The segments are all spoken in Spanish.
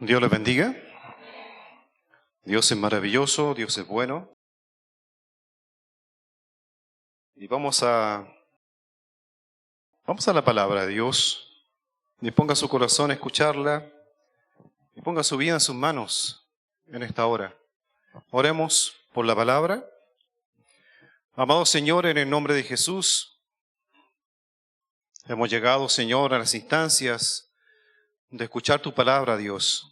Dios les bendiga. Dios es maravilloso, Dios es bueno. Y vamos a la palabra de Dios. Disponga su corazón a escucharla y ponga su vida en sus manos en esta hora. Oremos por la palabra. Amado Señor, en el nombre de Jesús, hemos llegado, Señor, a las instancias de escuchar tu palabra, Dios.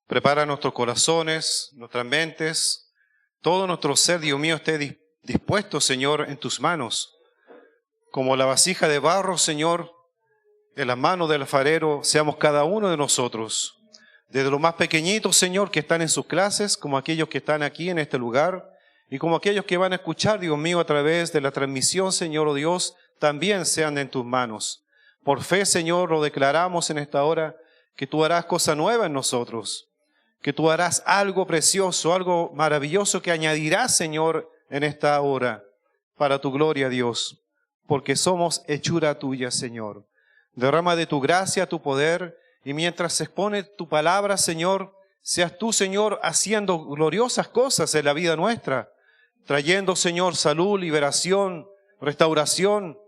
Prepara nuestros corazones, nuestras mentes, todo nuestro ser, Dios mío, esté dispuesto, Señor, en tus manos. Como la vasija de barro, Señor, en las manos del alfarero, seamos cada uno de nosotros. Desde los más pequeñitos, Señor, que están en sus clases, como aquellos que están aquí en este lugar, y como aquellos que van a escuchar, Dios mío, a través de la transmisión, Señor, oh Dios, también sean en tus manos. Por fe, Señor, lo declaramos en esta hora, que tú harás cosa nueva en nosotros. Que tú harás algo precioso, algo maravilloso que añadirás, Señor, en esta hora, para tu gloria, Dios, porque somos hechura tuya, Señor. Derrama de tu gracia, tu poder, y mientras se expone tu palabra, Señor, seas tú, Señor, haciendo gloriosas cosas en la vida nuestra, trayendo, Señor, salud, liberación, restauración,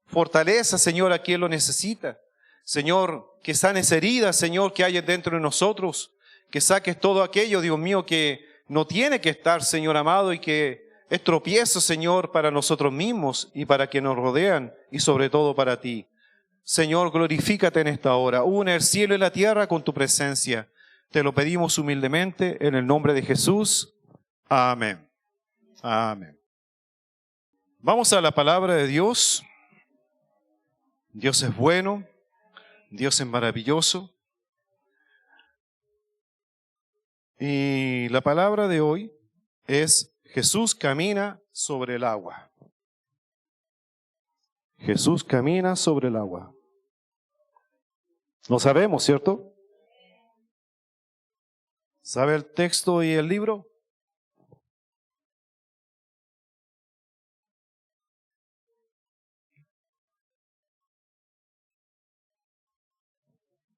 fortaleza, Señor, a quien lo necesita. Señor, que sanes heridas, Señor, que hay dentro de nosotros, que saques todo aquello, Dios mío, que no tiene que estar, Señor amado, y que es tropiezo, Señor, para nosotros mismos y para quienes nos rodean, y sobre todo para ti. Señor, glorifícate en esta hora. Une el cielo y la tierra con tu presencia. Te lo pedimos humildemente en el nombre de Jesús. Amén. Amén. Vamos a la palabra de Dios. Dios es bueno. Dios es maravilloso. Y la palabra de hoy es Jesús camina sobre el agua. Jesús camina sobre el agua. Lo sabemos, ¿cierto? ¿Sabe el texto y el libro?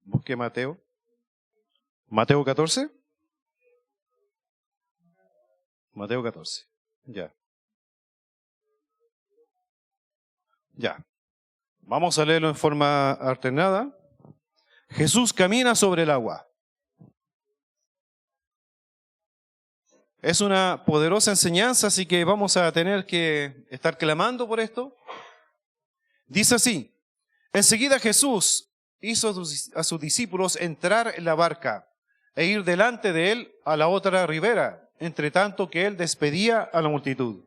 Busque Mateo. Mateo 14. Mateo 14. Ya. Vamos a leerlo en forma alternada. Jesús camina sobre el agua. Es una poderosa enseñanza, así que vamos a tener que estar clamando por esto. Dice así: enseguida Jesús hizo a sus discípulos entrar en la barca e ir delante de él a la otra ribera, entre tanto que él despedía a la multitud.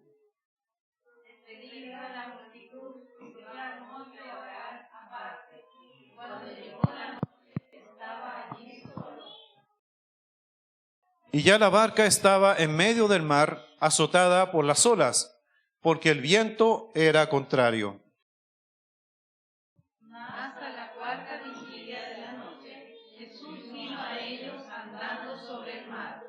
Y ya la barca estaba en medio del mar, azotada por las olas, porque el viento era contrario. Hasta la cuarta vigilia de la noche, Jesús vino a ellos andando sobre el mar.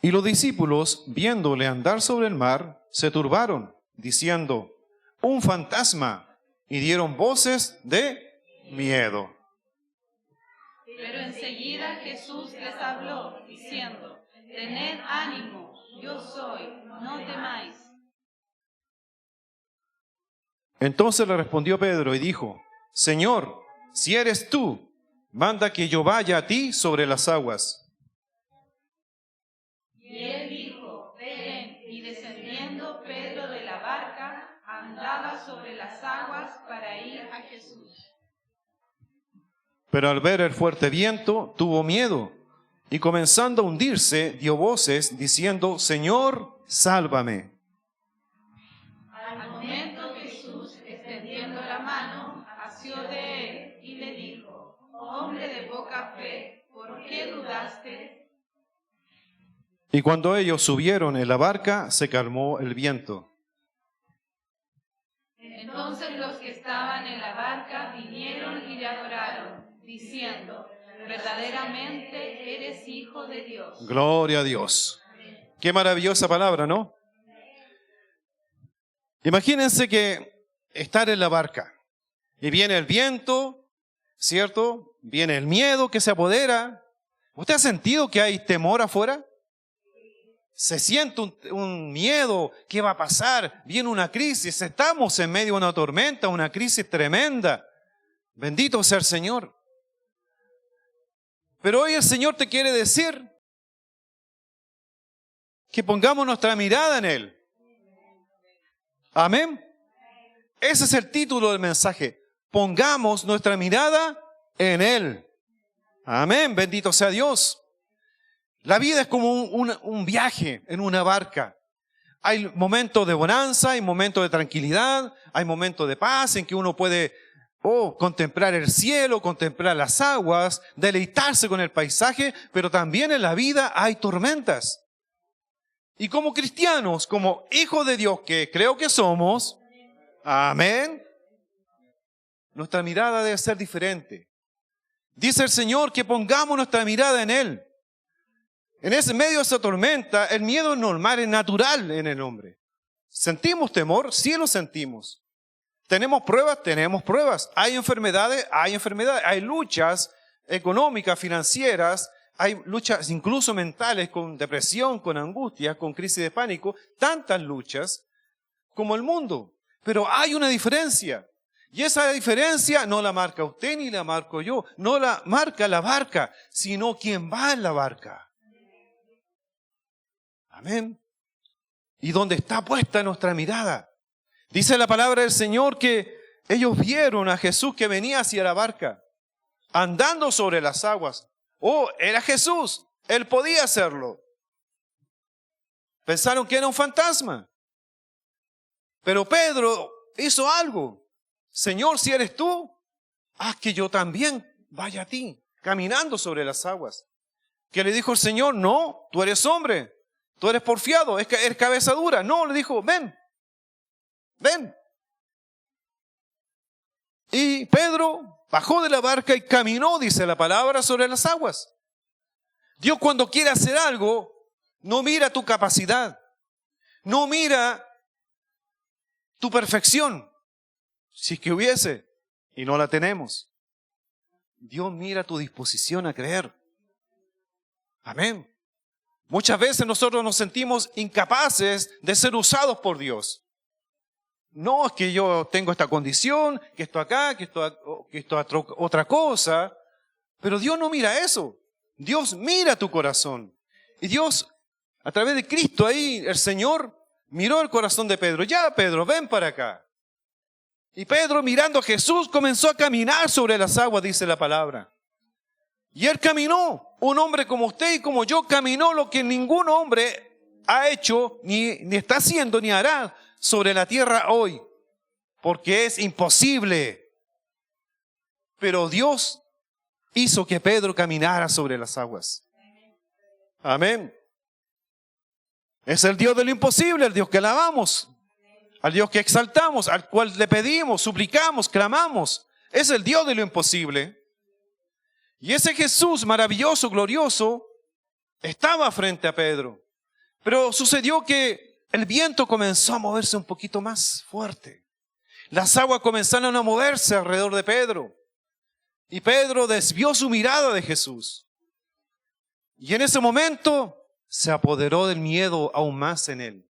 Y los discípulos, viéndole andar sobre el mar, se turbaron, diciendo: ¡un fantasma! Y dieron voces de miedo. Pero enseguida Jesús les habló, diciendo: tened ánimo, yo soy, no temáis. Entonces le respondió Pedro y dijo: Señor, si eres tú, manda que yo vaya a ti sobre las aguas. Y él dijo: ven. Y descendiendo Pedro de la barca, andaba sobre las aguas para ir a Jesús. Pero al ver el fuerte viento, tuvo miedo, y comenzando a hundirse, dio voces, diciendo: Señor, sálvame. Al momento Jesús, extendiendo la mano, asió de él y le dijo: hombre de poca fe, ¿por qué dudaste? Y cuando ellos subieron en la barca, se calmó el viento. Entonces los que estaban en la barca vinieron y le adoraron, diciendo: verdaderamente eres Hijo de Dios. Gloria a Dios. Qué maravillosa palabra, ¿no? Imagínense que estar en la barca y viene el viento, ¿cierto? Viene el miedo que se apodera. ¿Usted ha sentido que hay temor afuera? Se siente un miedo. ¿Qué va a pasar? Viene una crisis. Estamos en medio de una tormenta, una crisis tremenda. Bendito sea el Señor. Pero hoy el Señor te quiere decir que pongamos nuestra mirada en Él. Amén. Ese es el título del mensaje. Pongamos nuestra mirada en Él. Amén. Bendito sea Dios. La vida es como un viaje en una barca. Hay momentos de bonanza, hay momentos de tranquilidad, hay momentos de paz en que uno puede contemplar el cielo, contemplar las aguas, deleitarse con el paisaje, pero también en la vida hay tormentas. Y como cristianos, como hijos de Dios que creo que somos, amén, nuestra mirada debe ser diferente. Dice el Señor que pongamos nuestra mirada en Él. En ese medio de esa tormenta, el miedo es normal, es natural en el hombre. ¿Sentimos temor? Sí lo sentimos. ¿Tenemos pruebas? Tenemos pruebas. ¿Hay enfermedades? Hay enfermedades. Hay luchas económicas, financieras, hay luchas incluso mentales, con depresión, con angustia, con crisis de pánico, tantas luchas como el mundo. Pero hay una diferencia. Y esa diferencia no la marca usted ni la marco yo. No la marca la barca, sino quien va en la barca. Amén. Y donde está puesta nuestra mirada. Dice la palabra del Señor que ellos vieron a Jesús que venía hacia la barca, andando sobre las aguas. Era Jesús. Él podía hacerlo. Pensaron que era un fantasma. Pero Pedro hizo algo. Señor, si eres tú, haz que yo también vaya a ti, caminando sobre las aguas. ¿Qué le dijo el Señor? No, tú eres hombre. Tú eres porfiado, eres cabeza dura. No, le dijo, ven. Y Pedro bajó de la barca y caminó, dice la palabra, sobre las aguas. Dios cuando quiere hacer algo, no mira tu capacidad, no mira tu perfección, si es que hubiese, y no la tenemos. Dios mira tu disposición a creer. Amén. Muchas veces nosotros nos sentimos incapaces de ser usados por Dios. No, es que yo tengo esta condición, que esto acá, que esto otra cosa. Pero Dios no mira eso. Dios mira tu corazón. Y Dios, a través de Cristo ahí, el Señor miró el corazón de Pedro. Ya, Pedro, ven para acá. Y Pedro, mirando a Jesús, comenzó a caminar sobre las aguas, dice la palabra. Y él caminó. Un hombre como usted y como yo caminó lo que ningún hombre ha hecho, ni está haciendo, ni hará sobre la tierra hoy. Porque es imposible. Pero Dios hizo que Pedro caminara sobre las aguas. Amén. Es el Dios de lo imposible, el Dios que alabamos, al Dios que exaltamos, al cual le pedimos, suplicamos, clamamos. Es el Dios de lo imposible. Y ese Jesús maravilloso, glorioso, estaba frente a Pedro. Pero sucedió que el viento comenzó a moverse un poquito más fuerte. Las aguas comenzaron a moverse alrededor de Pedro. Y Pedro desvió su mirada de Jesús. Y en ese momento se apoderó del miedo aún más en él.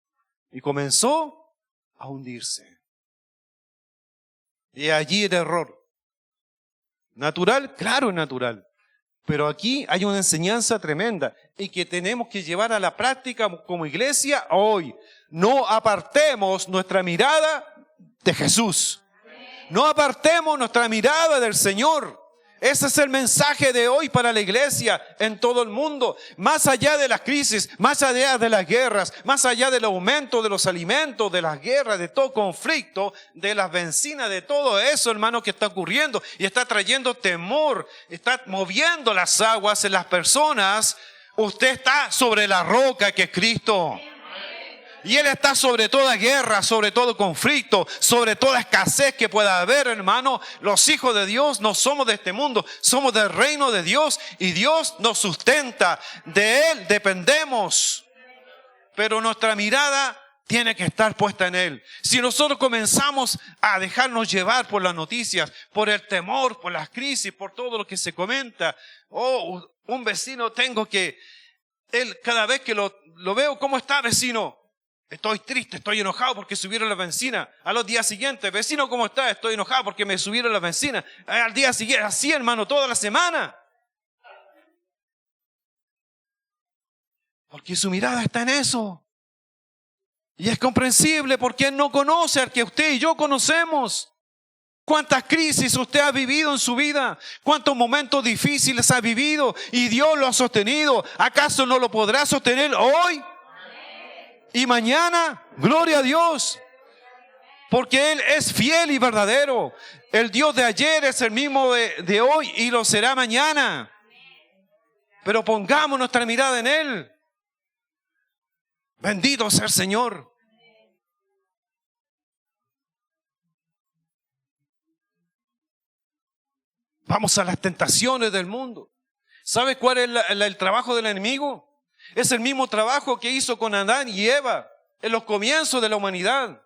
Y comenzó a hundirse. Y allí el error. ¿Natural? Claro, es natural. Pero aquí hay una enseñanza tremenda y que tenemos que llevar a la práctica como iglesia hoy. No apartemos nuestra mirada de Jesús. No apartemos nuestra mirada del Señor. Ese es el mensaje de hoy para la iglesia en todo el mundo. Más allá de las crisis, más allá de las guerras, más allá del aumento de los alimentos, de las guerras, de todo conflicto, de las bencinas, de todo eso, hermano, que está ocurriendo y está trayendo temor, está moviendo las aguas en las personas. Usted está sobre la roca que es Cristo. Y Él está sobre toda guerra, sobre todo conflicto, sobre toda escasez que pueda haber, hermano. Los hijos de Dios no somos de este mundo, somos del reino de Dios y Dios nos sustenta. De Él dependemos. Pero nuestra mirada tiene que estar puesta en Él. Si nosotros comenzamos a dejarnos llevar por las noticias, por el temor, por las crisis, por todo lo que se comenta, un vecino tengo que, él cada vez que lo veo, ¿cómo está, vecino? Estoy triste, estoy enojado porque subieron la benzina. A los días siguientes, vecino, ¿cómo está? Estoy enojado porque me subieron la benzina. Al día siguiente, así, hermano, toda la semana. Porque su mirada está en eso. Y es comprensible porque Él no conoce al que usted y yo conocemos. ¿Cuántas crisis usted ha vivido en su vida? ¿Cuántos momentos difíciles ha vivido y Dios lo ha sostenido? ¿Acaso no lo podrá sostener hoy y mañana? Gloria a Dios. Porque Él es fiel y verdadero. El Dios de ayer es el mismo de hoy y lo será mañana. Pero pongamos nuestra mirada en Él. Bendito sea el Señor. Vamos a las tentaciones del mundo. ¿Sabe cuál es el trabajo del enemigo? Es el mismo trabajo que hizo con Adán y Eva en los comienzos de la humanidad.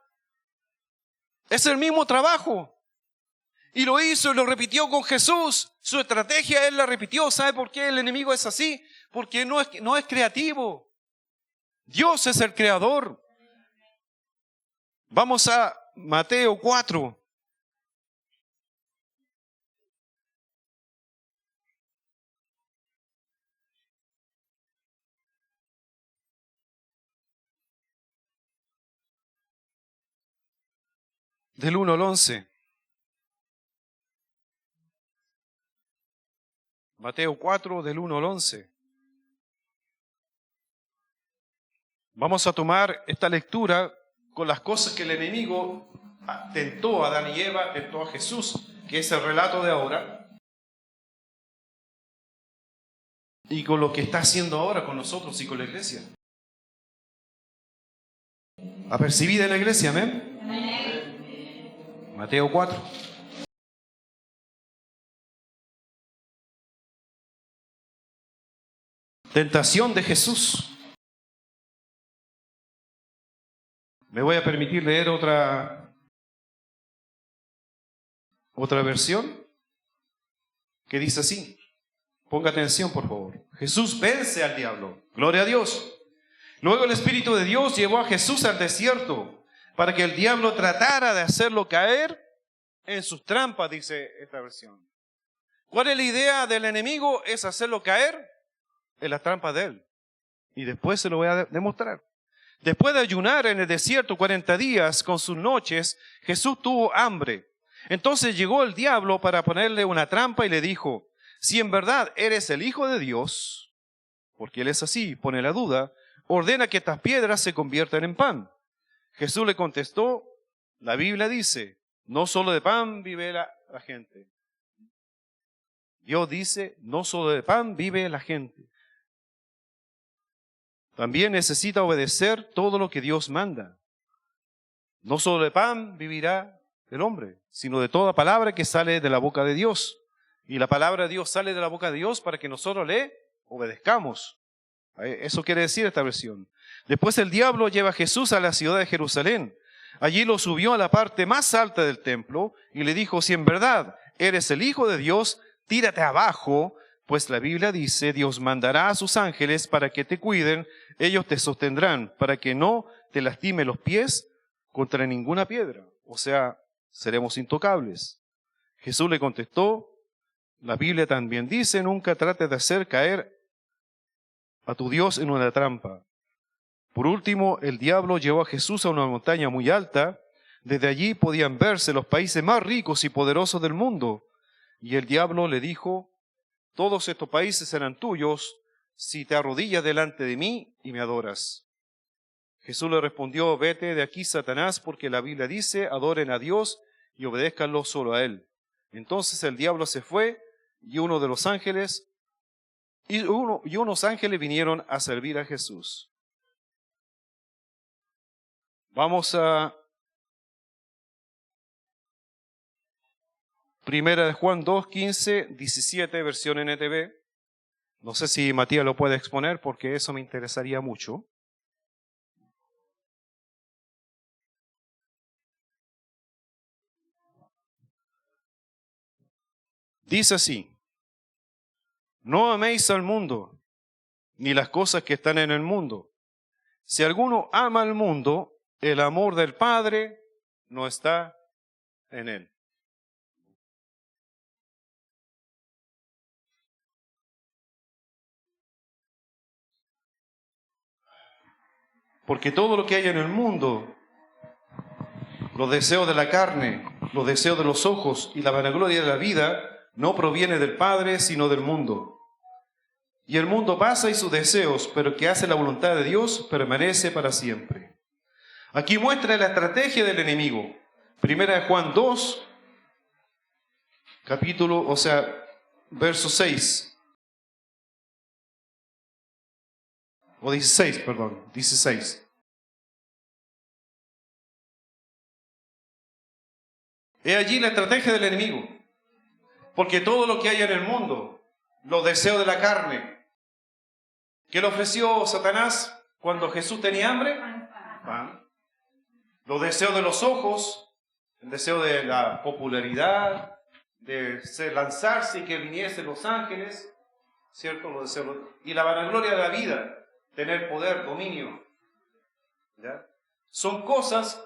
Es el mismo trabajo. Y lo hizo y lo repitió con Jesús. Su estrategia Él la repitió. ¿Sabe por qué el enemigo es así? Porque no es creativo. Dios es el creador. Vamos a Mateo 4. Del 1 al 11. Mateo 4, del 1 al 11. Vamos a tomar esta lectura con las cosas que el enemigo tentó a Adán y Eva, tentó a Jesús, que es el relato de ahora, y con lo que está haciendo ahora con nosotros y con la iglesia. ¿Apercibida en la iglesia? Amén. Amén. Mateo 4. Tentación de Jesús. Me voy a permitir leer otra versión que dice así. Ponga atención, por favor. Jesús vence al diablo. Gloria a Dios. Luego el Espíritu de Dios llevó a Jesús al desierto para que el diablo tratara de hacerlo caer en sus trampas, dice esta versión. ¿Cuál es la idea del enemigo? Es hacerlo caer en las trampas de él. Y después se lo voy a demostrar. Después de ayunar en el desierto 40 días con sus noches, Jesús tuvo hambre. Entonces llegó el diablo para ponerle una trampa y le dijo, si en verdad eres el Hijo de Dios, porque Él es así, pone la duda, ordena que estas piedras se conviertan en pan. Jesús le contestó, la Biblia dice, no solo de pan vive la gente. Dios dice, no solo de pan vive la gente. También necesita obedecer todo lo que Dios manda. No solo de pan vivirá el hombre, sino de toda palabra que sale de la boca de Dios. Y la palabra de Dios sale de la boca de Dios para que nosotros le obedezcamos. Eso quiere decir esta versión. Después el diablo lleva a Jesús a la ciudad de Jerusalén. Allí lo subió a la parte más alta del templo y le dijo, si en verdad eres el Hijo de Dios, tírate abajo, pues la Biblia dice, Dios mandará a sus ángeles para que te cuiden, ellos te sostendrán, para que no te lastime los pies contra ninguna piedra. O sea, seremos intocables. Jesús le contestó, la Biblia también dice, nunca trates de hacer caer a tu Dios en una trampa. Por último, el diablo llevó a Jesús a una montaña muy alta. Desde allí podían verse los países más ricos y poderosos del mundo. Y el diablo le dijo, todos estos países serán tuyos si te arrodillas delante de mí y me adoras. Jesús le respondió, vete de aquí, Satanás, porque la Biblia dice, adoren a Dios y obedézcanlo solo a Él. Entonces el diablo se fue y unos ángeles vinieron a servir a Jesús. Vamos a Primera de Juan 2, 15, 17, versión NTV. No sé si Matías lo puede exponer porque eso me interesaría mucho. Dice así: no améis al mundo, ni las cosas que están en el mundo. Si alguno ama al mundo, el amor del Padre no está en él. Porque todo lo que hay en el mundo, los deseos de la carne, los deseos de los ojos y la vanagloria de la vida, no proviene del Padre, sino del mundo. Y el mundo pasa y sus deseos, pero el que hace la voluntad de Dios permanece para siempre. Aquí muestra la estrategia del enemigo. Primera de Juan 2, verso 6. O 16, perdón, 16. He allí la estrategia del enemigo. Porque todo lo que hay en el mundo, los deseos de la carne, ¿qué le ofreció Satanás cuando Jesús tenía hambre? Pan. Los deseos de los ojos, el deseo de la popularidad, de lanzarse y que viniesen los ángeles, ¿cierto? Los deseos, y la vanagloria de la vida, tener poder, dominio. ¿Ya? Son cosas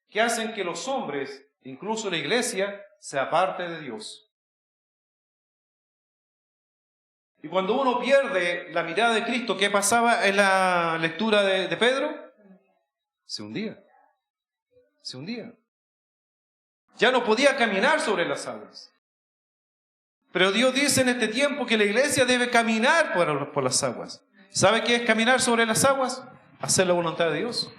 que hacen que los hombres, incluso la iglesia, se aparte de Dios. Y cuando uno pierde la mirada de Cristo, ¿qué pasaba en la lectura de Pedro? Se hundía. Se hundía. Ya no podía caminar sobre las aguas. Pero Dios dice en este tiempo que la iglesia debe caminar por las aguas. ¿Sabe qué es caminar sobre las aguas? Hacer la voluntad de Dios.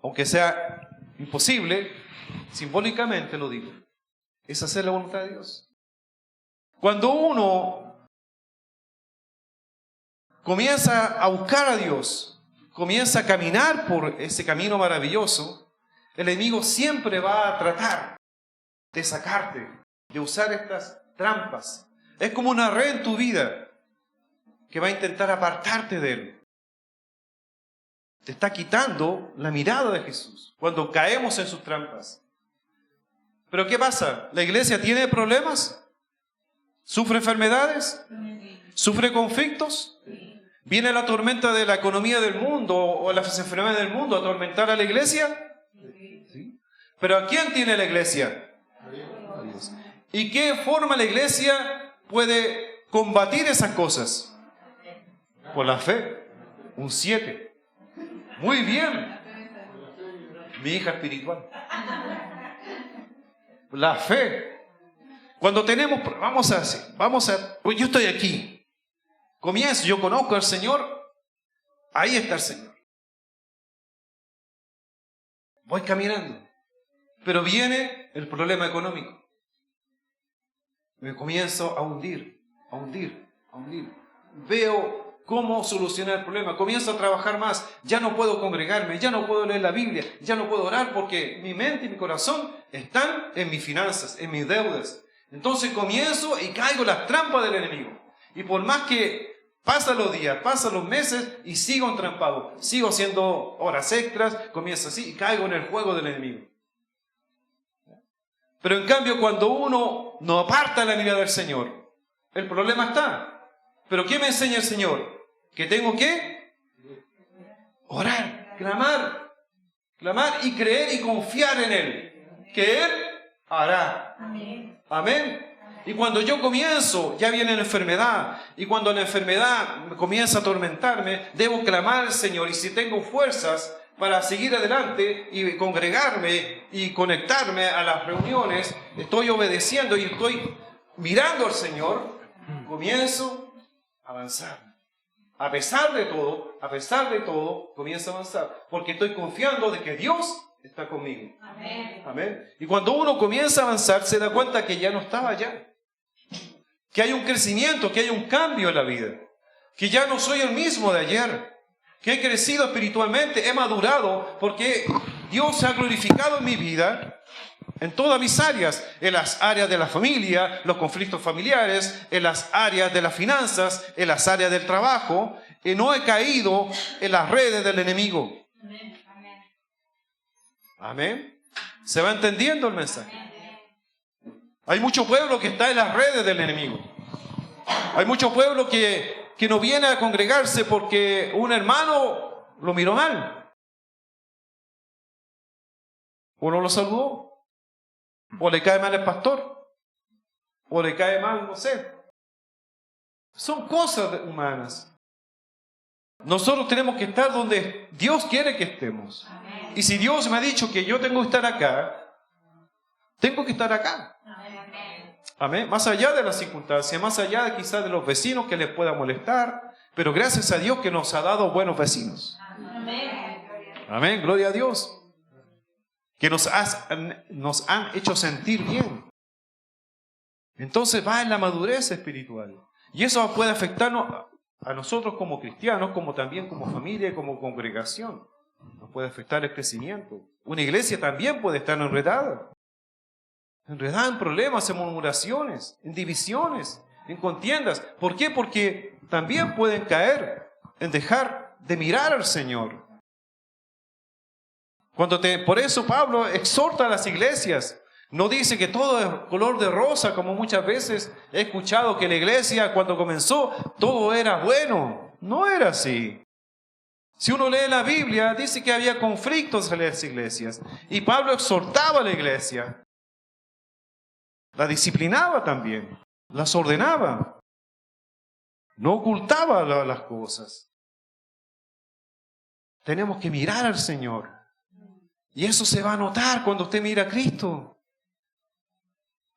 Aunque sea imposible, simbólicamente lo digo. Es hacer la voluntad de Dios. Cuando uno comienza a buscar a Dios, comienza a caminar por ese camino maravilloso, el enemigo siempre va a tratar de sacarte, de usar estas trampas. Es como una red en tu vida que va a intentar apartarte de él. Te está quitando la mirada de Jesús cuando caemos en sus trampas. Pero ¿qué pasa? ¿La iglesia tiene problemas? ¿Sufre enfermedades? ¿Sufre conflictos? ¿Viene la tormenta de la economía del mundo o las enfermedades del mundo a atormentar a la iglesia? ¿Sí? ¿Pero a quién tiene la iglesia? A Dios. ¿Y qué forma la iglesia puede combatir esas cosas? Por la fe. Un 7. Muy bien. Mi hija espiritual. La fe. Cuando tenemos, pues yo estoy aquí. Comienzo, yo conozco al Señor. Ahí está el Señor. Voy caminando. Pero viene el problema económico. Me comienzo a hundir. Veo cómo solucionar el problema. Comienzo a trabajar más. Ya no puedo congregarme, ya no puedo leer la Biblia, ya no puedo orar porque mi mente y mi corazón están en mis finanzas, en mis deudas. Entonces comienzo y caigo en las trampas del enemigo. Y por más que pasan los días, pasan los meses y sigo entrampado, sigo haciendo horas extras, comienzo así y caigo en el juego del enemigo. Pero en cambio cuando uno no aparta la mirada del Señor, el problema está. ¿Pero qué me enseña el Señor? Que tengo que orar, clamar y creer y confiar en Él. Que Él hará. Amén. Y cuando yo comienzo, ya viene la enfermedad. Y cuando la enfermedad comienza a atormentarme, debo clamar al Señor. Y si tengo fuerzas para seguir adelante y congregarme y conectarme a las reuniones, estoy obedeciendo y estoy mirando al Señor, comienzo a avanzar. A pesar de todo, comienzo a avanzar. Porque estoy confiando de que Dios está conmigo. Amén. Amén. Y cuando uno comienza a avanzar, se da cuenta que ya no estaba allá. Que hay un crecimiento, que hay un cambio en la vida. Que ya no soy el mismo de ayer. Que he crecido espiritualmente, he madurado, porque Dios se ha glorificado en mi vida, en todas mis áreas. En las áreas de la familia, los conflictos familiares, en las áreas de las finanzas, en las áreas del trabajo. Y no he caído en las redes del enemigo. Amén. ¿Se va entendiendo el mensaje? Hay mucho pueblo que está en las redes del enemigo. Hay mucho pueblo que no viene a congregarse porque un hermano lo miró mal. O no lo saludó. O le cae mal el pastor. O le cae mal, no sé. Son cosas humanas. Nosotros tenemos que estar donde Dios quiere que estemos. Y si Dios me ha dicho que yo tengo que estar acá, tengo que estar acá. Amén. Más allá de las circunstancias, más allá de quizás de los vecinos que les pueda molestar, pero gracias a Dios que nos ha dado buenos vecinos. Amén. Gloria a Dios. Que nos han hecho sentir bien. Entonces va en la madurez espiritual. Y eso puede afectarnos a nosotros como cristianos, como también como familia y como congregación. Nos puede afectar el crecimiento. Una iglesia también puede estar enredada en problemas, en murmuraciones, en divisiones, en contiendas. ¿Por qué? Porque también pueden caer en dejar de mirar al Señor. Por eso Pablo exhorta a las iglesias. No dice que todo es color de rosa, como muchas veces he escuchado que la iglesia cuando comenzó todo era bueno. No era así. Si uno lee la Biblia, dice que había conflictos en las iglesias. Y Pablo exhortaba a la iglesia. La disciplinaba también. Las ordenaba. No ocultaba las cosas. Tenemos que mirar al Señor. Y eso se va a notar cuando usted mira a Cristo.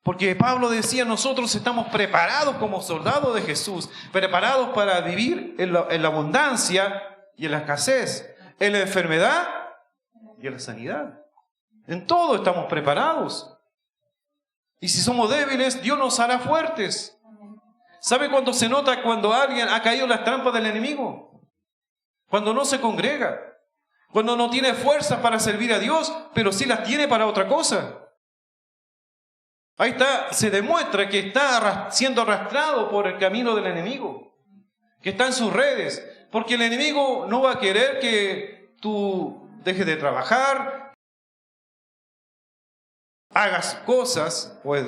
Porque Pablo decía, nosotros estamos preparados como soldados de Jesús, preparados para vivir en la abundancia y en la escasez, en la enfermedad y en la sanidad. En todo estamos preparados. Y si somos débiles, Dios nos hará fuertes. ¿Sabe cuándo se nota cuando alguien ha caído en las trampas del enemigo? Cuando no se congrega, cuando no tiene fuerzas para servir a Dios, pero sí las tiene para otra cosa. Ahí está, se demuestra que está siendo arrastrado por el camino del enemigo, que está en sus redes, porque el enemigo no va a querer que tú dejes de trabajar, hagas cosas, pues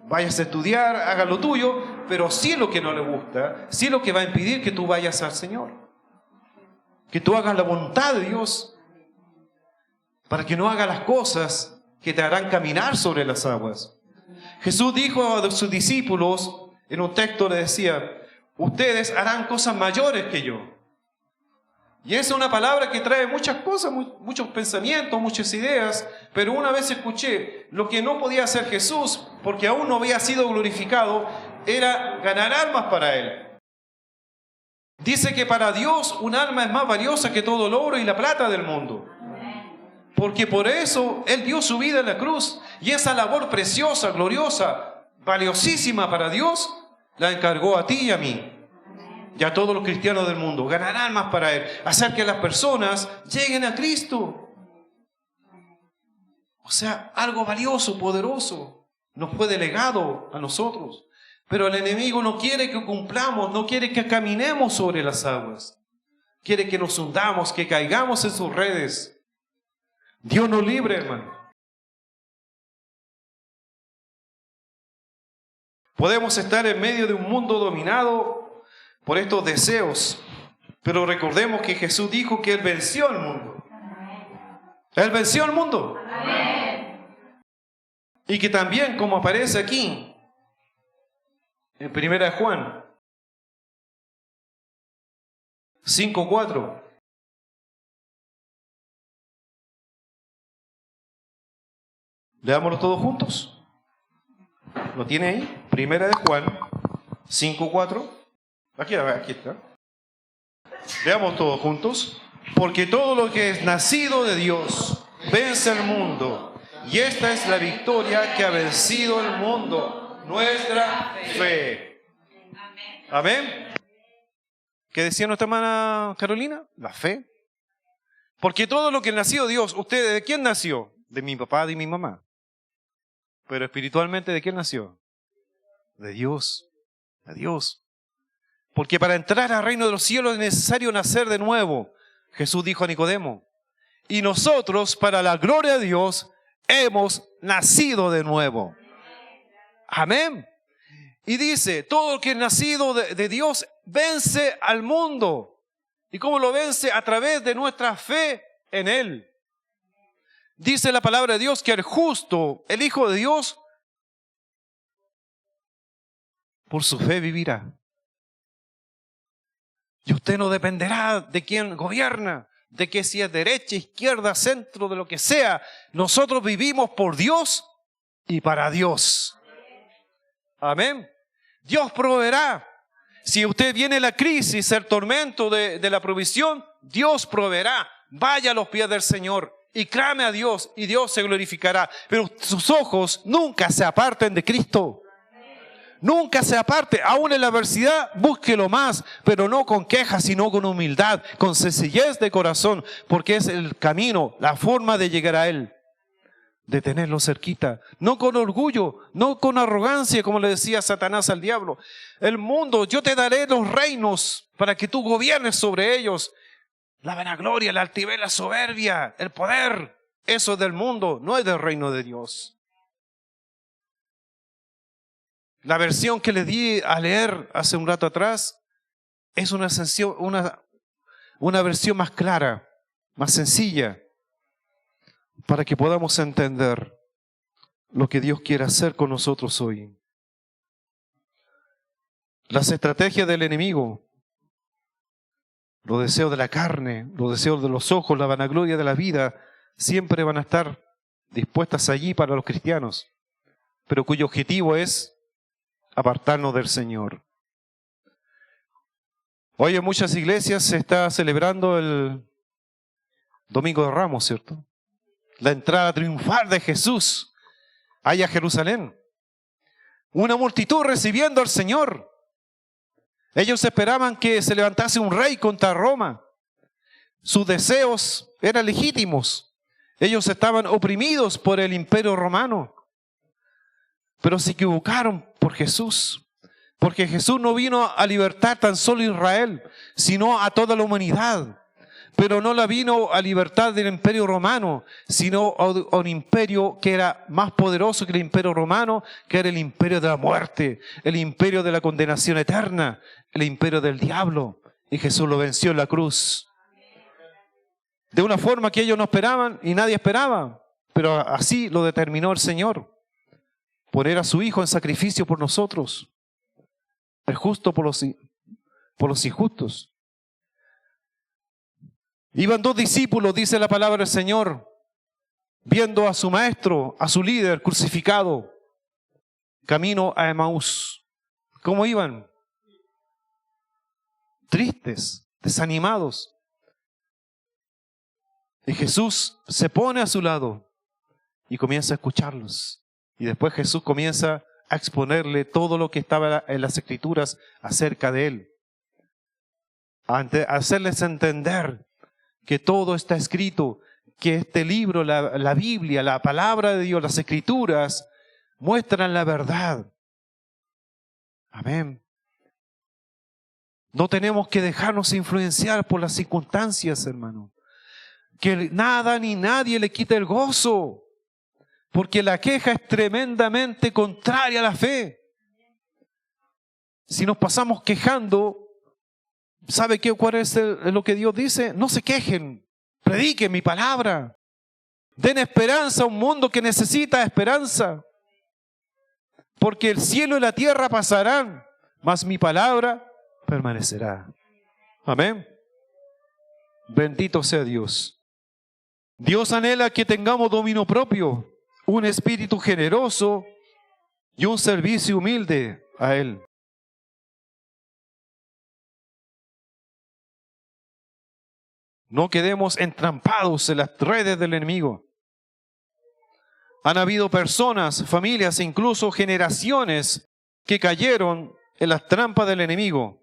vayas a estudiar, hagas lo tuyo, pero sí lo que no le gusta, sí lo que va a impedir que tú vayas al Señor, que tú hagas la voluntad de Dios, para que no hagas las cosas que te harán caminar sobre las aguas. Jesús dijo a sus discípulos, en un texto le decía, ustedes harán cosas mayores que yo. Y esa es una palabra que trae muchas cosas, muchos pensamientos, muchas ideas, pero una vez escuché, lo que no podía hacer Jesús, porque aún no había sido glorificado, era ganar almas para Él. Dice que para Dios un alma es más valiosa que todo el oro y la plata del mundo. Porque por eso Él dio su vida en la cruz. Y esa labor preciosa, gloriosa, valiosísima para Dios, la encargó a ti y a mí. Y a todos los cristianos del mundo. Ganar almas para Él. Hacer que las personas lleguen a Cristo. O sea, algo valioso, poderoso. Nos fue delegado a nosotros. Pero el enemigo no quiere que cumplamos, no quiere que caminemos sobre las aguas. Quiere que nos hundamos, que caigamos en sus redes. Dios nos libre, hermano. Podemos estar en medio de un mundo dominado por estos deseos, pero recordemos que Jesús dijo que Él venció al mundo. Él venció al mundo. Y que también, como aparece aquí, en 1 Juan 5:4, leámoslo todos juntos. ¿Lo tiene ahí? 1 Juan 5:4. Aquí está. Leamos todos juntos. Porque todo lo que es nacido de Dios vence al mundo. Y esta es la victoria que ha vencido el mundo, nuestra fe. Amén. ¿Qué decía nuestra hermana Carolina? La fe. Porque todo lo que es nacido de Dios, ¿usted de quién nació? De mi papá, de mi mamá. Pero espiritualmente, ¿de quién nació? De Dios. De Dios. Porque para entrar al reino de los cielos es necesario nacer de nuevo. Jesús dijo a Nicodemo. Y nosotros, para la gloria de Dios, hemos nacido de nuevo. Amén. Y dice, todo el que es nacido de Dios vence al mundo. ¿Y cómo lo vence? A través de nuestra fe en Él. Dice la palabra de Dios que el justo, el Hijo de Dios, por su fe vivirá. Y usted no dependerá de quién gobierna, de que si es derecha, izquierda, centro, de lo que sea. Nosotros vivimos por Dios y para Dios. Amén. Dios proveerá. Si usted viene la crisis, el tormento de la provisión, Dios proveerá. Vaya a los pies del Señor y clame a Dios y Dios se glorificará. Pero sus ojos nunca se aparten de Cristo. Nunca se aparte. Aún en la adversidad, búsquelo más, pero no con quejas, sino con humildad, con sencillez de corazón, porque es el camino, la forma de llegar a Él. De tenerlo cerquita, no con orgullo, no con arrogancia, como le decía Satanás al diablo. El mundo, yo te daré los reinos para que tú gobiernes sobre ellos. La vanagloria, la altivez, la soberbia, el poder, eso es del mundo, no es del reino de Dios. La versión que le di a leer hace un rato atrás es una versión más clara, más sencilla, para que podamos entender lo que Dios quiere hacer con nosotros hoy. Las estrategias del enemigo, los deseos de la carne, los deseos de los ojos, la vanagloria de la vida, siempre van a estar dispuestas allí para los cristianos, pero cuyo objetivo es apartarnos del Señor. Hoy en muchas iglesias se está celebrando el Domingo de Ramos, ¿cierto? La entrada triunfal de Jesús allá a Jerusalén. Una multitud recibiendo al Señor. Ellos esperaban que se levantase un rey contra Roma. Sus deseos eran legítimos. Ellos estaban oprimidos por el imperio romano. Pero se equivocaron por Jesús. Porque Jesús no vino a libertar tan solo a Israel, sino a toda la humanidad. Pero no la vino a libertar del imperio romano, sino a un imperio que era más poderoso que el imperio romano, que era el imperio de la muerte, el imperio de la condenación eterna, el imperio del diablo. Y Jesús lo venció en la cruz. De una forma que ellos no esperaban y nadie esperaba, pero así lo determinó el Señor. Poner a su Hijo en sacrificio por nosotros. El justo por los injustos. Iban dos discípulos, dice la palabra del Señor, viendo a su maestro, a su líder crucificado, camino a Emaús. ¿Cómo iban? Tristes, desanimados. Y Jesús se pone a su lado y comienza a escucharlos. Y después Jesús comienza a exponerle todo lo que estaba en las Escrituras acerca de Él. A hacerles entender que todo está escrito, que este libro, la Biblia, la palabra de Dios, las Escrituras, muestran la verdad. Amén. No tenemos que dejarnos influenciar por las circunstancias, hermano. Que nada ni nadie le quite el gozo, porque la queja es tremendamente contraria a la fe. Si nos pasamos quejando, ¿sabe cuál es lo que Dios dice? No se quejen, prediquen mi palabra. Den esperanza a un mundo que necesita esperanza. Porque el cielo y la tierra pasarán, mas mi palabra permanecerá. Amén. Bendito sea Dios. Dios anhela que tengamos dominio propio, un espíritu generoso y un servicio humilde a Él. No quedemos entrampados en las redes del enemigo. Han habido personas, familias e incluso generaciones que cayeron en las trampas del enemigo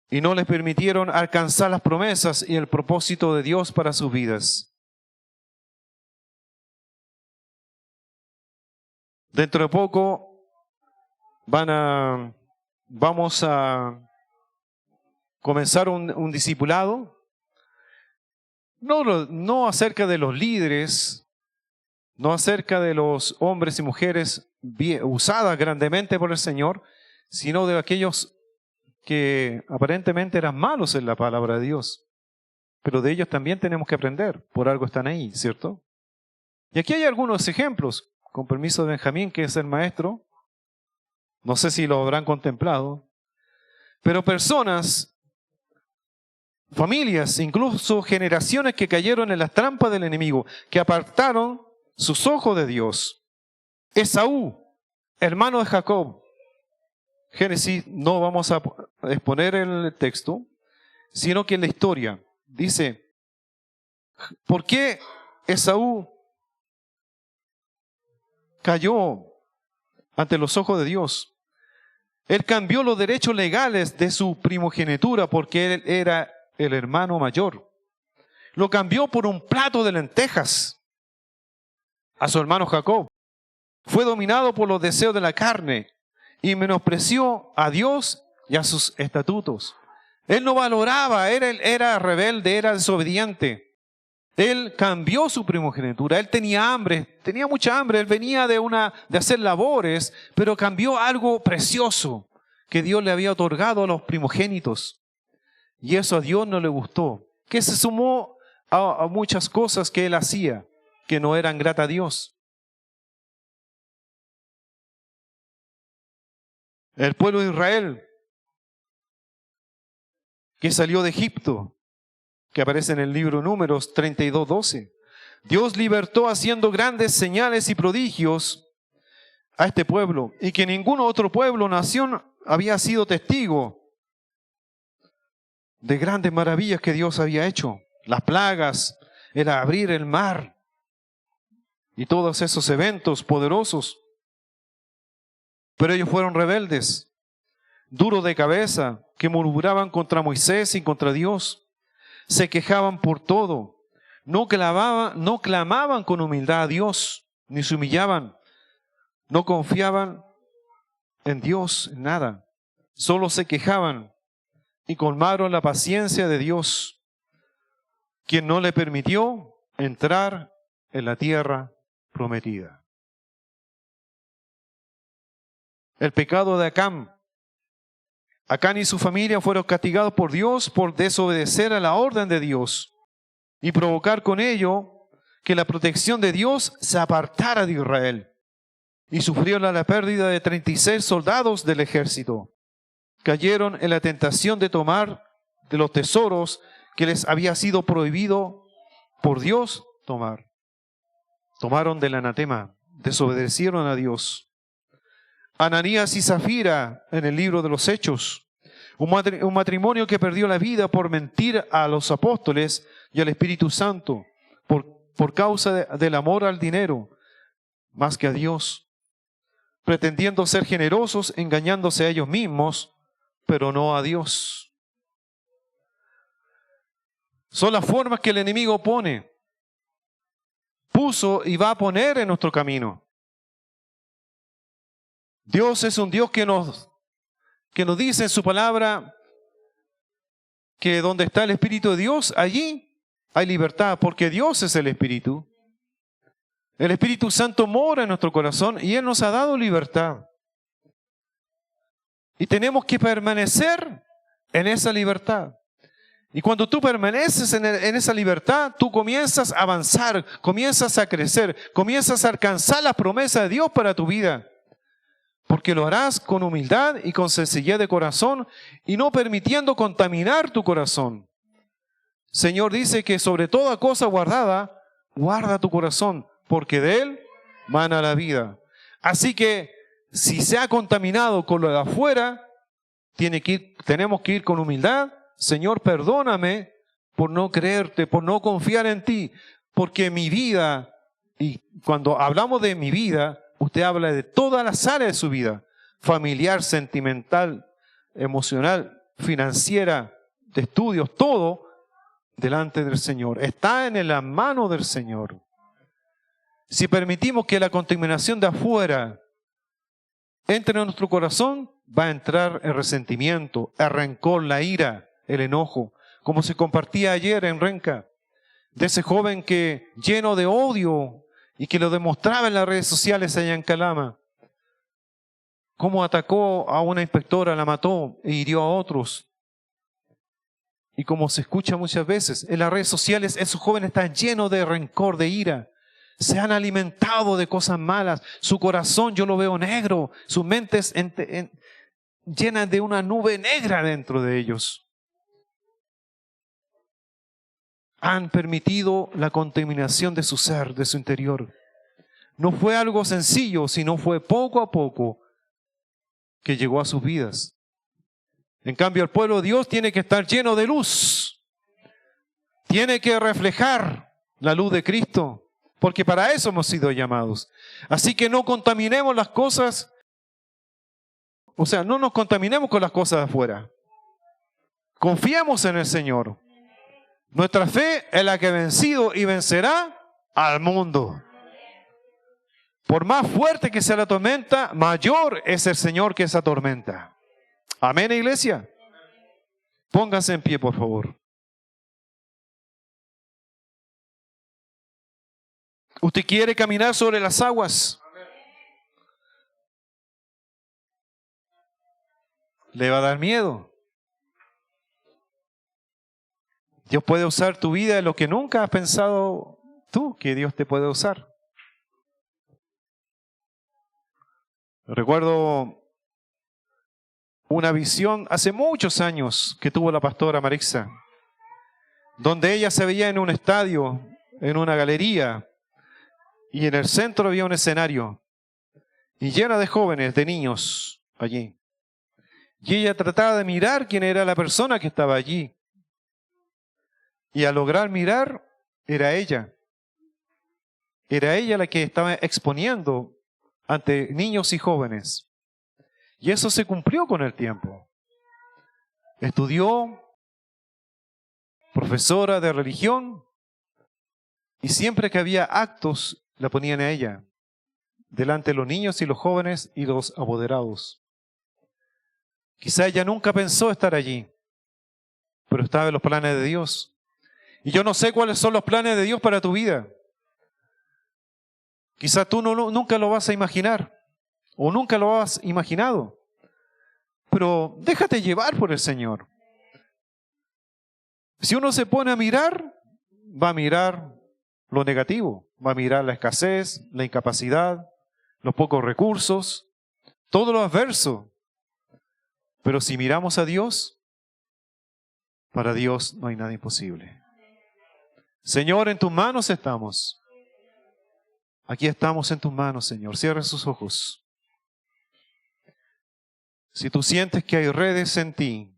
y no les permitieron alcanzar las promesas y el propósito de Dios para sus vidas. Dentro de poco vamos a comenzar un discipulado. No acerca de los líderes, no acerca de los hombres y mujeres usadas grandemente por el Señor, sino de aquellos que aparentemente eran malos en la palabra de Dios. Pero de ellos también tenemos que aprender, por algo están ahí, ¿cierto? Y aquí hay algunos ejemplos, con permiso de Benjamín, que es el maestro. No sé si lo habrán contemplado, pero personas, familias, incluso generaciones que cayeron en las trampas del enemigo, que apartaron sus ojos de Dios. Esaú, hermano de Jacob. Génesis, no vamos a exponer el texto, sino que en la historia dice, ¿por qué Esaú cayó ante los ojos de Dios? Él cambió los derechos legales de su primogenitura porque él era el hermano mayor. Lo cambió por un plato de lentejas a su hermano Jacob. Fue dominado por los deseos de la carne y menospreció a Dios y a sus estatutos. Él no valoraba, era rebelde, era desobediente. Él cambió su primogenitura, él tenía hambre, tenía mucha hambre, él venía de hacer labores, pero cambió algo precioso que Dios le había otorgado a los primogénitos. Y eso a Dios no le gustó, que se sumó a muchas cosas que él hacía, que no eran gratas a Dios. El pueblo de Israel, que salió de Egipto, que aparece en el libro Números 32:12. Dios libertó haciendo grandes señales y prodigios a este pueblo, y que ningún otro pueblo o nación había sido testigo de grandes maravillas que Dios había hecho. Las plagas, el abrir el mar, y todos esos eventos poderosos. Pero ellos fueron rebeldes, duros de cabeza, que murmuraban contra Moisés y contra Dios. Se quejaban por todo, no clamaban con humildad a Dios, ni se humillaban, no confiaban en Dios, en nada, solo se quejaban y colmaron la paciencia de Dios, quien no le permitió entrar en la tierra prometida. El pecado de Acán. Acán y su familia fueron castigados por Dios por desobedecer a la orden de Dios y provocar con ello que la protección de Dios se apartara de Israel. Y sufrieron la pérdida de 36 soldados del ejército. Cayeron en la tentación de tomar de los tesoros que les había sido prohibido por Dios tomar. Tomaron del anatema, desobedecieron a Dios. Ananías y Zafira en el libro de los Hechos. Un matrimonio que perdió la vida por mentir a los apóstoles y al Espíritu Santo por causa del amor al dinero más que a Dios. Pretendiendo ser generosos, engañándose a ellos mismos, pero no a Dios. Son las formas que el enemigo puso y va a poner en nuestro camino. Dios es un Dios que nos dice en su palabra que donde está el Espíritu de Dios, allí hay libertad, porque Dios es el Espíritu. El Espíritu Santo mora en nuestro corazón y Él nos ha dado libertad. Y tenemos que permanecer en esa libertad. Y cuando tú permaneces en esa libertad, tú comienzas a avanzar, comienzas a crecer, comienzas a alcanzar las promesas de Dios para tu vida. Porque lo harás con humildad y con sencillez de corazón y no permitiendo contaminar tu corazón. Señor dice que sobre toda cosa guardada, guarda tu corazón, porque de él mana la vida. Así que si se ha contaminado con lo de afuera, tenemos que ir con humildad. Señor, perdóname por no creerte, por no confiar en ti, porque mi vida, y cuando hablamos de mi vida, usted habla de todas las áreas de su vida, familiar, sentimental, emocional, financiera, de estudios, todo delante del Señor. Está en la mano del Señor. Si permitimos que la contaminación de afuera entre en nuestro corazón, va a entrar el resentimiento, el rencor, la ira, el enojo, como se compartía ayer en Renca, de ese joven que lleno de odio y que lo demostraba en las redes sociales allá en Calama, cómo atacó a una inspectora, la mató e hirió a otros. Y como se escucha muchas veces en las redes sociales, esos jóvenes están llenos de rencor, de ira. Se han alimentado de cosas malas. Su corazón yo lo veo negro. Su mente es llena de una nube negra dentro de ellos. Han permitido la contaminación de su ser, de su interior. No fue algo sencillo, sino fue poco a poco que llegó a sus vidas. En cambio, el pueblo de Dios tiene que estar lleno de luz. Tiene que reflejar la luz de Cristo, porque para eso hemos sido llamados. Así que no contaminemos las cosas, no nos contaminemos con las cosas de afuera. Confiemos en el Señor. Nuestra fe es la que ha vencido y vencerá al mundo. Por más fuerte que sea la tormenta, mayor es el Señor que esa tormenta. Amén, iglesia. Pónganse en pie, por favor. ¿Usted quiere caminar sobre las aguas? ¿Le va a dar miedo? Dios puede usar tu vida en lo que nunca has pensado tú que Dios te puede usar. Recuerdo una visión hace muchos años que tuvo la pastora Marixa, donde ella se veía en un estadio, en una galería, y en el centro había un escenario, y llena de jóvenes, de niños allí. Y ella trataba de mirar quién era la persona que estaba allí. Y al lograr mirar, era ella. Era ella la que estaba exponiendo ante niños y jóvenes. Y eso se cumplió con el tiempo. Estudió, profesora de religión, y siempre que había actos, la ponían a ella, delante de los niños y los jóvenes y los apoderados. Quizá ella nunca pensó estar allí, pero estaba en los planes de Dios. Y yo no sé cuáles son los planes de Dios para tu vida. Quizá tú nunca lo vas a imaginar, o nunca lo has imaginado. Pero déjate llevar por el Señor. Si uno se pone a mirar, va a mirar lo negativo, va a mirar la escasez, la incapacidad, los pocos recursos, todo lo adverso. Pero si miramos a Dios, para Dios no hay nada imposible. Señor, en tus manos estamos. Aquí estamos en tus manos, Señor. Cierra sus ojos. Si tú sientes que hay redes en ti,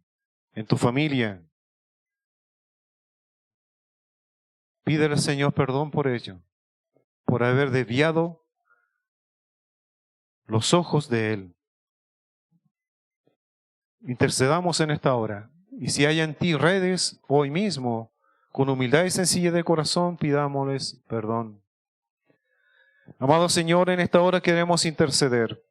en tu familia, pídele al Señor perdón por ello, por haber desviado los ojos de Él. Intercedamos en esta hora. Y si hay en ti redes, hoy mismo, con humildad y sencillez de corazón, pidámosles perdón. Amado Señor, en esta hora queremos interceder.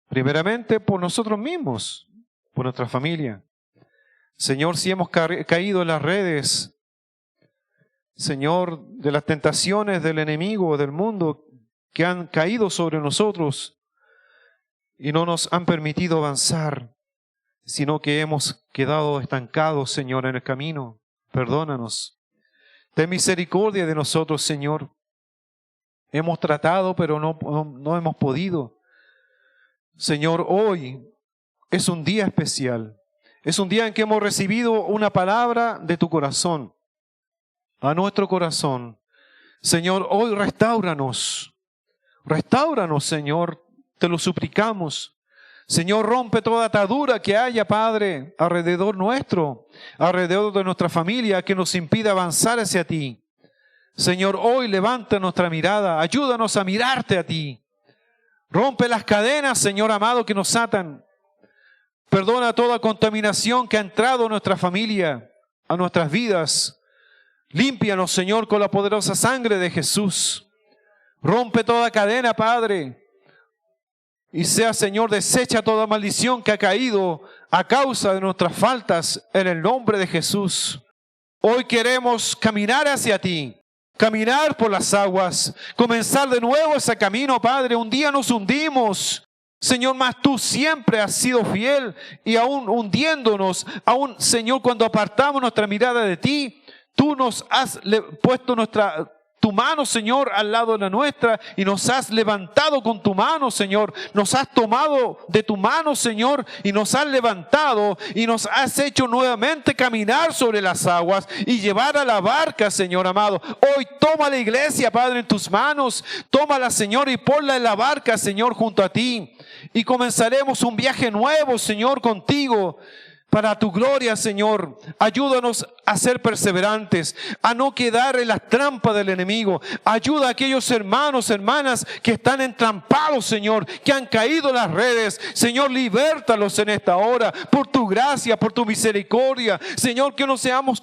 Primeramente por nosotros mismos, por nuestra familia. Señor, si hemos caído en las redes, Señor, de las tentaciones del enemigo, del mundo, que han caído sobre nosotros y no nos han permitido avanzar, sino que hemos quedado estancados, Señor, en el camino. Perdónanos. Ten misericordia de nosotros, Señor. Hemos tratado, pero no hemos podido. Señor, hoy es un día especial. Es un día en que hemos recibido una palabra de tu corazón a nuestro corazón. Señor, hoy restáuranos. Restáuranos, Señor. Te lo suplicamos. Señor, rompe toda atadura que haya, Padre, alrededor nuestro, alrededor de nuestra familia, que nos impida avanzar hacia ti. Señor, hoy levanta nuestra mirada. Ayúdanos a mirarte a ti. Rompe las cadenas, Señor amado, que nos atan. Perdona toda contaminación que ha entrado a nuestra familia, a nuestras vidas. Límpianos, Señor, con la poderosa sangre de Jesús. Rompe toda cadena, Padre. Y sea, Señor, deshecha toda maldición que ha caído a causa de nuestras faltas en el nombre de Jesús. Hoy queremos caminar hacia ti. Caminar por las aguas, comenzar de nuevo ese camino, Padre. Un día nos hundimos, Señor, mas tú siempre has sido fiel y aún hundiéndonos, aún, Señor, cuando apartamos nuestra mirada de ti, tú nos has puesto tu mano, Señor, al lado de la nuestra y nos has levantado con tu mano, Señor. Nos has tomado de tu mano, Señor, y nos has levantado y nos has hecho nuevamente caminar sobre las aguas y llevar a la barca, Señor amado. Hoy toma la iglesia, Padre, en tus manos. Tómala, Señor, y ponla en la barca, Señor, junto a ti. Y comenzaremos un viaje nuevo, Señor, contigo. Para tu gloria, Señor, ayúdanos a ser perseverantes, a no quedar en las trampas del enemigo. Ayuda a aquellos hermanos, hermanas que están entrampados, Señor, que han caído en las redes. Señor, libértalos en esta hora, por tu gracia, por tu misericordia. Señor, que no seamos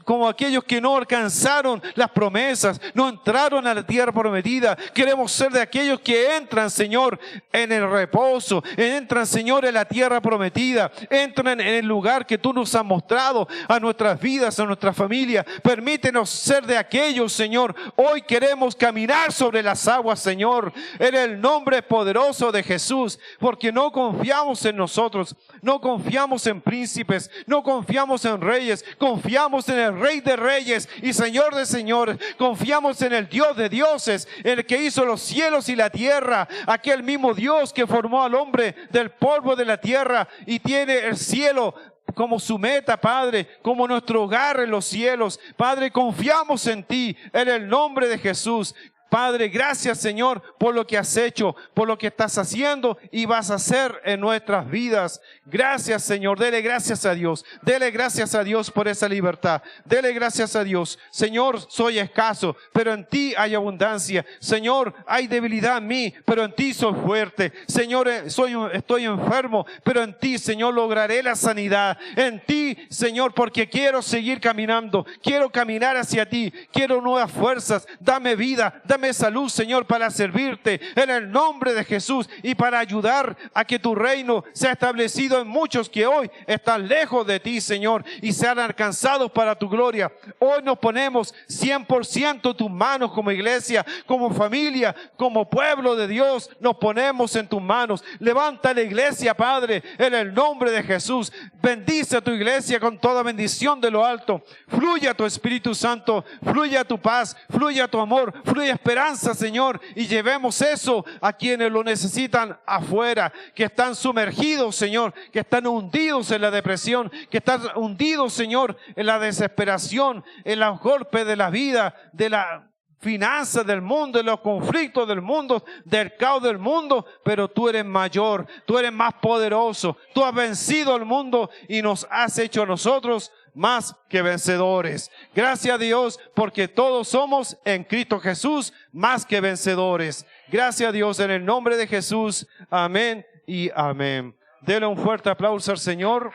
como aquellos que no alcanzaron las promesas, no entraron a la tierra prometida. Queremos ser de aquellos que entran, Señor, en el reposo, entran, Señor, en la tierra prometida, entran en el lugar que tú nos has mostrado a nuestras vidas, a nuestra familia. Permítenos ser de aquellos, Señor. Hoy queremos caminar sobre las aguas, Señor, en el nombre poderoso de Jesús, porque no confiamos en nosotros, no confiamos en príncipes, no confiamos en reyes, confiamos en el Rey de Reyes y Señor de Señores. Confiamos en el Dios de dioses, el que hizo los cielos y la tierra, aquel mismo Dios que formó al hombre del polvo de la tierra y tiene el cielo como su meta, Padre, como nuestro hogar en los cielos. Padre, confiamos en ti, en el nombre de Jesús. Padre, gracias, Señor, por lo que has hecho, por lo que estás haciendo y vas a hacer en nuestras vidas. Gracias, Señor. Dele gracias a Dios. Dele gracias a Dios por esa libertad. Dele gracias a Dios. Señor, soy escaso, pero en ti hay abundancia. Señor, hay debilidad en mí, pero en ti soy fuerte. Señor, estoy enfermo, pero en ti, Señor, lograré la sanidad. En ti, Señor, porque quiero seguir caminando. Quiero caminar hacia ti. Quiero nuevas fuerzas. Dame vida, dame salud, Señor, para servirte en el nombre de Jesús y para ayudar a que tu reino sea establecido en muchos que hoy están lejos de ti, Señor, y sean alcanzados para tu gloria. Hoy nos ponemos 100% en tus manos como iglesia, como familia, como pueblo de Dios. Nos ponemos en tus manos. Levanta la iglesia, Padre, en el nombre de Jesús. Bendice a tu iglesia con toda bendición de lo alto. Fluye a tu Espíritu Santo, fluye a tu paz, fluye a tu amor, fluye a esperanza, Señor, y llevemos eso a quienes lo necesitan afuera, que están sumergidos, Señor, que están hundidos en la depresión, que están hundidos, Señor, en la desesperación, en los golpes de la vida, de la finanzas del mundo, de los conflictos del mundo, del caos del mundo. Pero tú eres mayor, tú eres más poderoso, tú has vencido al mundo y nos has hecho a nosotros más que vencedores. Gracias a Dios, porque todos somos en Cristo Jesús más que vencedores. Gracias a Dios, en el nombre de Jesús. Amén y amén. Dele un fuerte aplauso al Señor.